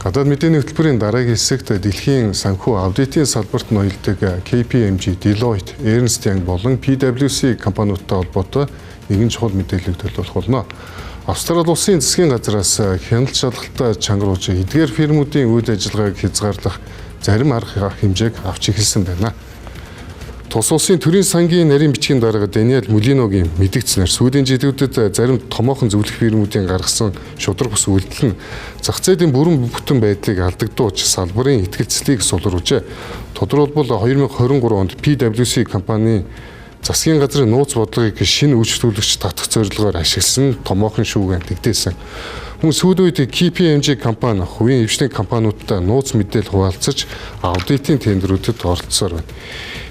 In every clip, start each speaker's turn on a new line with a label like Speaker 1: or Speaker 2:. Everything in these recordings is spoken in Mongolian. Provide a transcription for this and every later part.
Speaker 1: Гадаад мэдээний хөтөлбөрийн дараагийн хэсэгт дэлхийн санхүү аудитын салбарт ноёлдог KPMG, Deloitte, Ernst & Young болон PwC компаниудтай холбоотой нэгэн чухал мэдээллийг төлөвлөх болно. Австрали улсын засгийн газраас хяналт шалгалтаа чангаруулж эдгээр фирмүүдийн үйл ажиллагааг хязгаарлах зарим арга хэмжээг авч эхэлсэн байна. Тус улсын төрийн сангийн нарийн бичгийн дарга Даниэл Мулиногийн мэдгдснээр сүүлийн жилүүдэд зарим томоохон зөвлөх фирмүүдийн гаргасан шудраг бус үйлдэл нь зах зээлийн бүрэн бүтэн байдлыг алдагдуулж салбарын итгэлцлийг сулруулжээ. Тодорхойлбол 2023 онд PwC компани засгийн газрын нууц бодлогыг шинэ үйлчлүүлэгч татах зорилгоор ашигласан томоохон шүүгэн тэгдээсэн. Мөн сүүлийн үед KPMG компани хувийн эвжлийн компаниудтай нууц мэдээлэл хуваалцаж аудитын тендерүүдэд оролцсоор байна.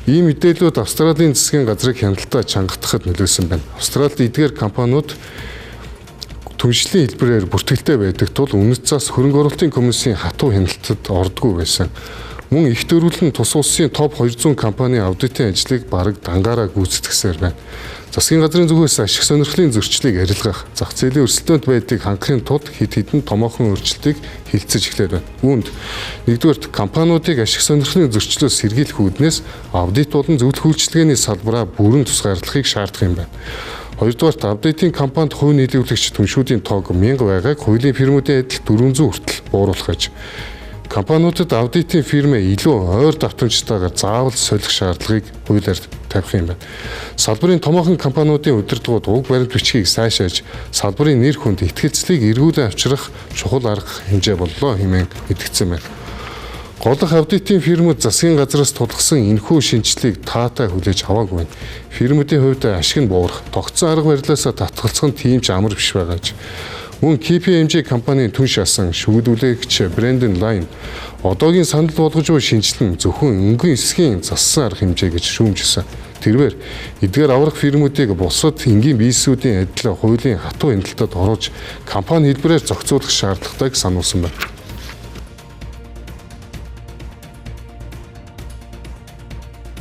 Speaker 1: Ийм мэдээллүүд Австралийн засгийн газрыг хяналтаа чангатахад нөлөөсөн байна. Австралид эдгээр компаниуд түншлэлийн хэлбэрээр бүртгэлтэй байдаг тул үнэт зас хөрөнгө оруулалтын комиссийн хатуу хяналтад ордгүй байсан. Мөн их төрүүлэн тус улсын топ 200 компанийн аудитын ажлыг бараг дангаараа гүйцэтгсээр байна. Засгийн газрын зүгээс ашиг сонирхлын зөрчлийг арилгах, зах зээлийн өрсөлдөөнт байдлыг хангахын тулд хэд хэдэн томоохон өөрчлөлтийг хилцэж эхлэв байна. Үүнд нэгдүгээрт компаниудыг ашиг сонирхлын зөрчлөөс сэргийлэх үүднээс аудит болон зөвлөх үйлчилгээний салбараа бүрэн тусгаарлахыг шаардах юм байна. Хоёрдугаарт аудитын компанид хувь нийлүүлэгч түншүүдийн тоог 1000 байгааг хуулийн фирмүүдийн адил 400 хүртэл бууруулах гэж компаниудад аудитын фирмээ илүү ойр давтамжтайгаар заавал солих шаардлагыг хуулиар тавих юм байна. Салбарын томоохон компаниудын удирдлагууд уг баримт бичгийг сайшааж салбарын нэр хүнд итгэлцлийг эргүүлэн авчрах чухал арга хэмжээ боллоо хэмээн мэдгдсэн байна. Голох аудитын фирмүүд засгийн газраас тулгасан энэхүү шинжлэлийг таатай хүлээж аваагүй байна. Фирмүүдийн хувьд ашиг нь буурах, тогтсон арга барилаас татгалзах нь тийм ч амар биш байгаа гэж. Мөн KPMG компанийн түнш асан шүүгдүүлэгч Брэндон Лайн одоогийн санал болгож буй шинжилэн зөвхөн энгийн эсхийн зассан арга хэмжээ гэж шүүмжилсэн. Тэрээр эдгээр аврах фирмүүдийг бусад энгийн бизнесүүдийн адил хуулийн хатуу хяналтад оруулж компани хэлбэрээр зохицуулах шаардлагатайг сануулсан байна.